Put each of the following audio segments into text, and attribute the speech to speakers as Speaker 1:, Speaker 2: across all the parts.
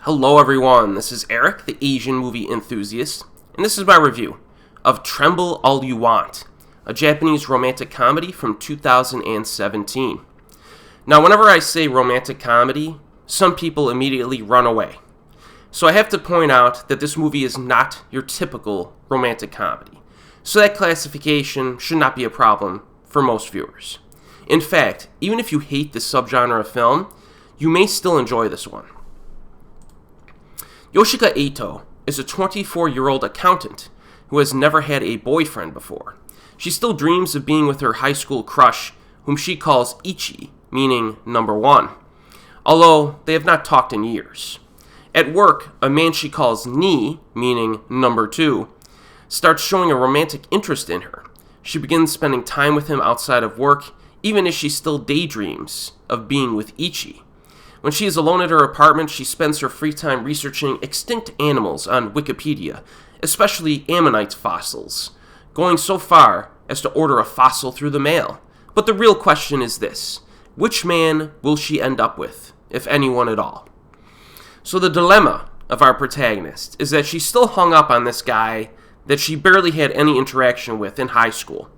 Speaker 1: Hello everyone, this is Erik, the Asian movie enthusiast, and this is my review of Tremble All You Want, a Japanese romantic comedy from 2017. Now, whenever I say romantic comedy, some people immediately run away. So I have to point out that this movie is not your typical romantic comedy. So that classification should not be a problem for most viewers. In fact, even if you hate this subgenre of film, you may still enjoy this one. Yoshika Eto is a 24-year-old accountant who has never had a boyfriend before. She still dreams of being with her high school crush, whom she calls Ichi, meaning number one, although they have not talked in years. At work, a man she calls Ni, meaning number two, starts showing a romantic interest in her. She begins spending time with him outside of work, even as she still daydreams of being with Ichi. When she is alone at her apartment, she spends her free time researching extinct animals on Wikipedia, especially ammonite fossils, going so far as to order a fossil through the mail. But the real question is this: which man will she end up with, if anyone at all? So the dilemma of our protagonist is that she's still hung up on this guy that she barely had any interaction with in high school,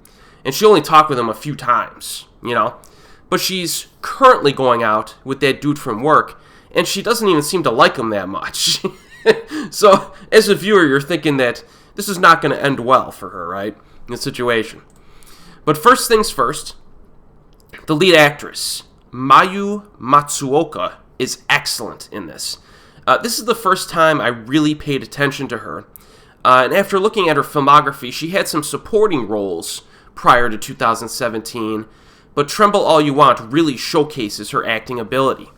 Speaker 1: and she only talked with him a few times, But she's currently going out with that dude from work, and she doesn't even seem to like him that much. So, as a viewer, you're thinking that this is not going to end well for her, right? In this situation. But first things first, the lead actress, Mayu Matsuoka, is excellent in this. This is the first time I really paid attention to her. And after looking at her filmography, she had some supporting roles prior to 2017, but Tremble All You Want really showcases her acting ability.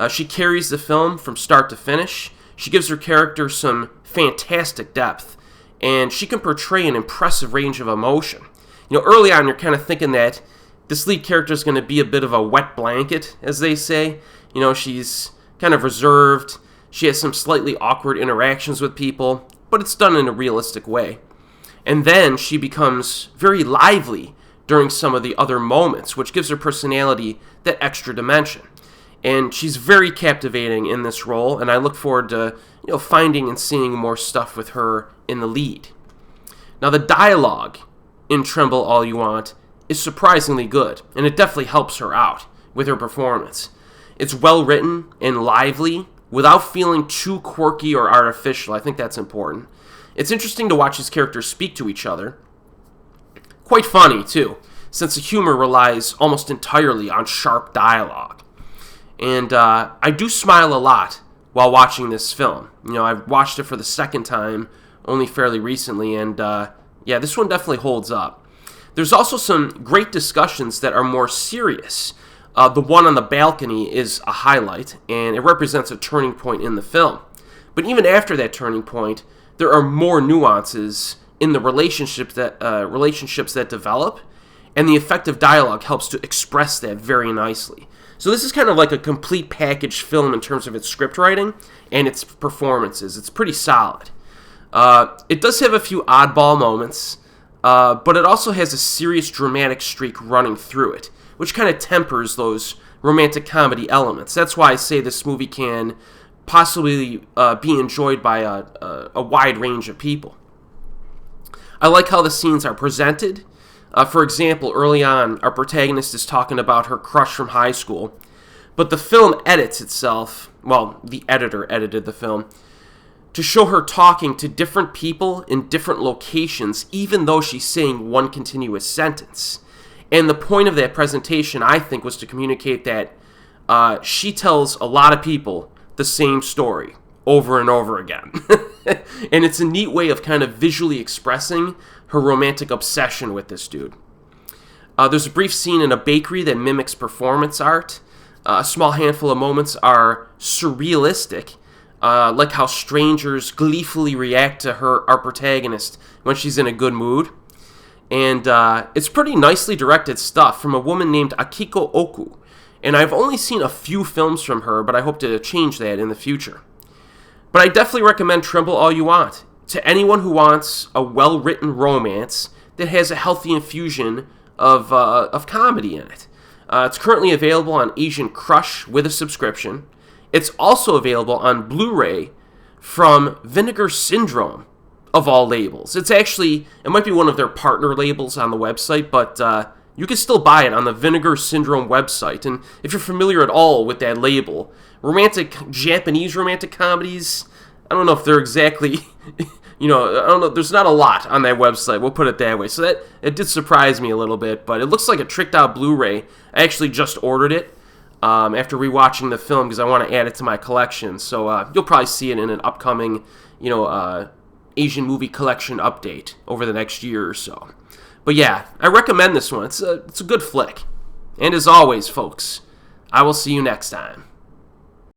Speaker 1: She carries the film from start to finish. She gives her character some fantastic depth, and she can portray an impressive range of emotion. Early on, you're kind of thinking that this lead character is going to be a bit of a wet blanket, as they say. She's kind of reserved. She has some slightly awkward interactions with people, but it's done in a realistic way. And then she becomes very lively during some of the other moments, which gives her personality that extra dimension. And she's very captivating in this role, and I look forward to finding and seeing more stuff with her in the lead. Now, the dialogue in Tremble All You Want is surprisingly good, and it definitely helps her out with her performance. It's well written and lively without feeling too quirky or artificial. I think that's important. It's interesting to watch these characters speak to each other. Quite funny, too, since the humor relies almost entirely on sharp dialogue. And I do smile a lot while watching this film. I've watched it for the second time only fairly recently, and this one definitely holds up. There's also some great discussions that are more serious. The one on the balcony is a highlight, and it represents a turning point in the film. But even after that turning point, there are more nuances in the relationships that develop, and the effective dialogue helps to express that very nicely. So this is kind of like a complete package film in terms of its script writing and its performances. It's pretty solid. It does have a few oddball moments, but it also has a serious dramatic streak running through it, which kind of tempers those romantic comedy elements. That's why I say this movie can possibly be enjoyed by a wide range of people. I like how the scenes are presented. For example, early on, our protagonist is talking about her crush from high school, but the film edits itself, the editor edited the film, to show her talking to different people in different locations, even though she's saying one continuous sentence. And the point of that presentation, I think, was to communicate that she tells a lot of people the same story over and over again. And it's a neat way of kind of visually expressing her romantic obsession with this dude. There's a brief scene in a bakery that mimics performance art. A small handful of moments are surrealistic, like how strangers gleefully react to our protagonist when she's in a good mood. And it's pretty nicely directed stuff from a woman named Akiko Oku. And I've only seen a few films from her, but I hope to change that in the future. But I definitely recommend Tremble All You Want to anyone who wants a well-written romance that has a healthy infusion of comedy in it. It's currently available on Asian Crush with a subscription, It's also available on Blu-ray from Vinegar Syndrome, of all labels. It might be one of their partner labels on the website, but you can still buy it on the Vinegar Syndrome website. And if you're familiar at all with that label, Japanese romantic comedies, I don't know if they're exactly, I don't know, there's not a lot on that website, we'll put it that way. So it did surprise me a little bit, but it looks like a tricked out Blu-ray. I actually just ordered it after rewatching the film because I want to add it to my collection. So you'll probably see it in an upcoming, Asian movie collection update over the next year or so. But yeah, I recommend this one. It's a good flick. And as always, folks, I will see you next time.